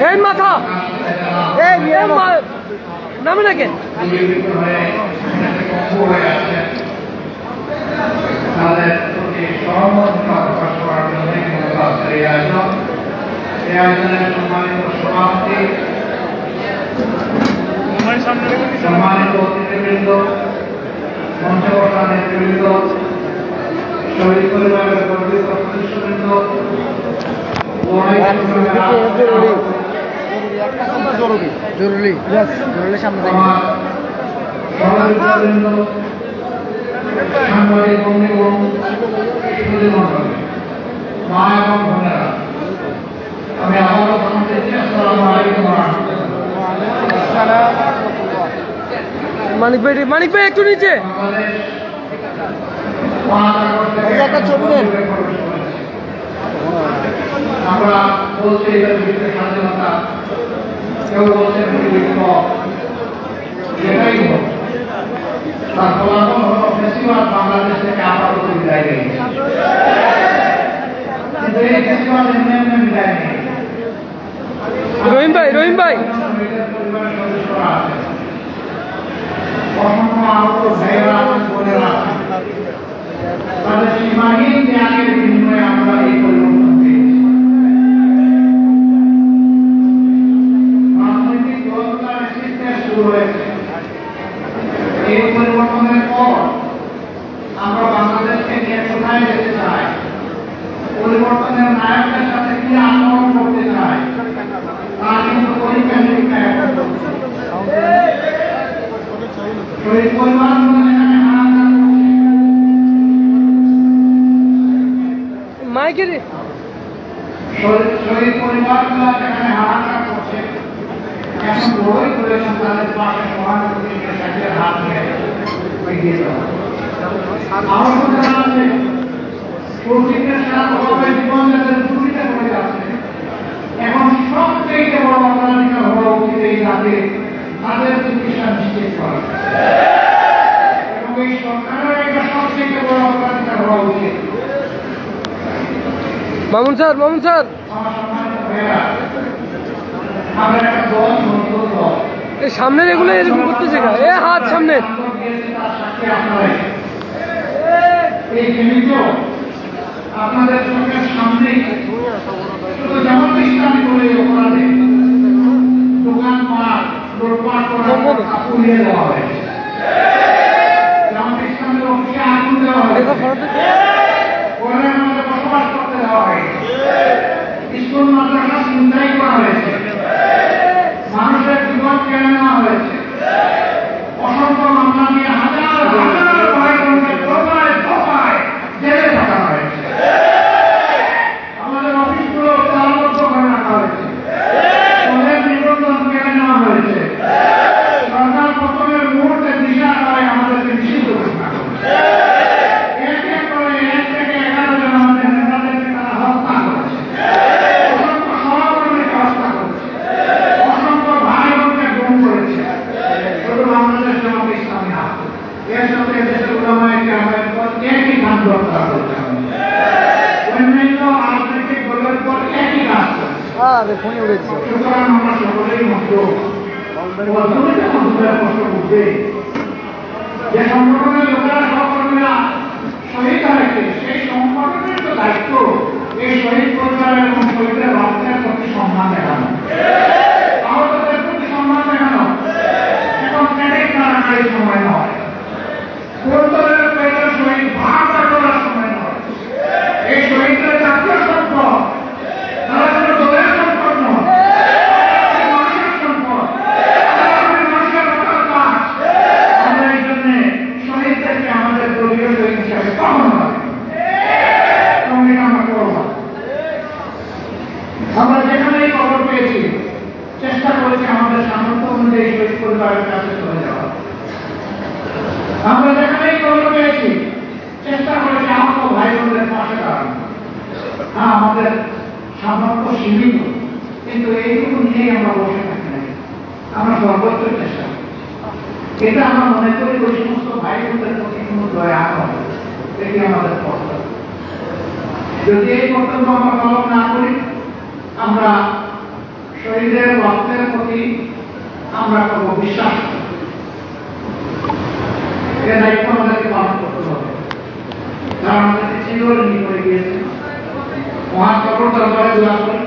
এই মাথা এই নামে নাকি তাদের প্রতি সহমর্মিতা প্রকাশ করার জন্য আজকের এই আয়োজন। এই আয়োজনের সম্মানিত সভাপতি, সম্মানিত অতিথিবৃন্দ, মঞ্চে বসা নেতৃবৃন্দ, শহীদ পরিবারের গর্বিত সদস্যবৃন্দ, জরুরি সামনে সাংবাদিক বন্ধু এবং সুধীমণ্ডলী, মা এবং বোনেরা, আমি আবারও জানাতে চাই আসসালামু আলাইকুম। মানিক ভাই একটু নিচে আমরা বলছি এটা বিশ্বের স্বাধীনতা, কেউ বলছেন বিপ্লব, যেটাই হোক তার ফলাফল হল ফেসিবাদ বাংলাদেশ থেকে আপাতত বিদায় নিয়েছে। কিন্তু এই ফেসিবাদ এমনি এমনি বিদায় নেই। রহিম ভাই অসংখ্য আহত ভাইয়েরা আছেন, বোনেরা আছেন, তাদের সীমাহীন ত্যাগের বিনিময়ে আমরা এই পরিবর্তন পেয়েছি। রাজনৈতিক দলগুলোর নেতৃত্বে শুরু হয়েছে। এই পরিবর্তনের পর আমরা বাংলাদেশকে নিয়ে কোথায় যেতে চাই, পরিবর্তনের নায়কদের সাথে কি আচরণ করতে চাই, তা কিন্তু পরীক্ষা নিরীক্ষা শহীদ পরিবারগুলো যেখানে হারাহার মাইকের শহীদ পরিবারগুলো যেখানে হারাহার করছে, এখন বড়ই প্রয়োজন তাদের পাশে সহানুভূতি সাথের হাত নিয়ে এগিয়ে যাওয়া। আমার মনে আছে প্রতিদিনের সারাভাবে জীবন যাদের দুর্নীতি করে যাচ্ছে, এখন সবচেয়ে বড় অগ্রাধিকার হওয়া উচিত এই জাতির তাদের চিকিৎসা নিশ্চিত করা, এবং এই সরকারের এটা সবচেয়ে বড় অগ্রাধিকার হওয়া উচিত। মামুন স্যার আমার সম্মানিত ভাইয়েরা, আমরা একটা দল নতুন দল, এই সামনের এগুলো এরকম করতেছে এ হাত সামনে এই ফ্যামিলিও আপনাদের চোখের সামনে শুধু জামাত ইসলামী বলে অপরাধে দোকানপাট লুটপাট করা পুড়িয়ে দেওয়া হয়েছে, জামাত ইসলামের অফিসে আগুন দেওয়া হয়েছে, ঘরের মধ্যে বসবাস করতে দেওয়া হয়েছে, স্কুল মাদ্রাসা ছিনতাই করা হয়েছে, মানুষের জীবন কেড়ে নেওয়া হয়েছে, অসংখ্য মামলা নিয়ে হাজার হাজার ভাই বোনকে দফায় দফায় জেলে পাঠানো হয়েছে, আমাদের অফিসগুলো তালাবদ্ধ করে রাখা হয়েছে, ওদের নিবন্ধন কেড়ে নেওয়া হয়েছে, সরকার পতনের মুহূর্তে দিশা হয় আমাদেরকে নিষিদ্ধ ঘোষণা করেছে। এক এক করে 1 থেকে 11 জন আমাদের নেতাদেরকে তারা হত্যা করেছে, অসংখ্য সহকর্মীকে হত্যা করেছে, অসংখ্য ভাই বোনকে গুম করেছে। শুধু বাংলাদেশ জামাত ইসলামী না, এর সাথে দেশের উলামায়ে কেরামের উপর একই কাজ করা হয়েছে, অন্যান্য রাজনৈতিক দলের উপর একই কাজ করেছে। সুতরাং আমরা সকলেই মতো কষ্ট বুঝবে যে সংগঠনের লোকেরা সহকর্মীরা শহীদ হয়েছে, সেই সংগঠনের তো দায়িত্ব এই শহীদ পরিবারের এবং শহীদের বাচ্চার প্রতি সম্মান দেখানো, আহতদের প্রতি সম্মান দেখানো। এখন ক্রেডিট কারাকারি সময় নয়, পরিবারের পেটের শহীদ ভাগ করার সময় নয়। এই শহীদদের জাতীয় সম্পদ, তারা কোন দলের সম্পদ নয়, মানুষের সম্পদ, মানুষের কাজ। আমরা এই জন্য শহীদদেরকে আমাদের দলীয় শহীদ হিসাবে কখনো নয়, এবং এটা আমরা করব। আমরা যেখানেই খবর পেয়েছি চেষ্টা করেছি আমাদের সামর্থ্য অনুযায়ী শহীদ পরিবারের কাছে চলে যাওয়া। আমরা যেখানেই খবর পেয়েছি চেষ্টা করেছি আহত ভাই বোনদের পাশে দাঁড়ানো। হ্যাঁ, আমাদের সামর্থ্য সীমিত, কিন্তু এইটুকু নিয়েই আমরা বসে থাকি না। আমরা সর্বোচ্চ চেষ্টা করি। এটা আমরা মনে করি ওই সমস্ত ভাই বোনদের প্রতি কোনো দয়া হবে, এটি আমাদের কর্তব্য। যদি এই কর্তব্য আমরা পালন না করি, আমরা শহীদের রক্তের প্রতি আমরা কোনো বিশ্বাস করি। এর দায়িত্ব আমাদেরকে পালন করতে হবে। তারা আমাদেরকে চিরঋণী করে গিয়েছে। মহান সকল দরবারে দোয়া করি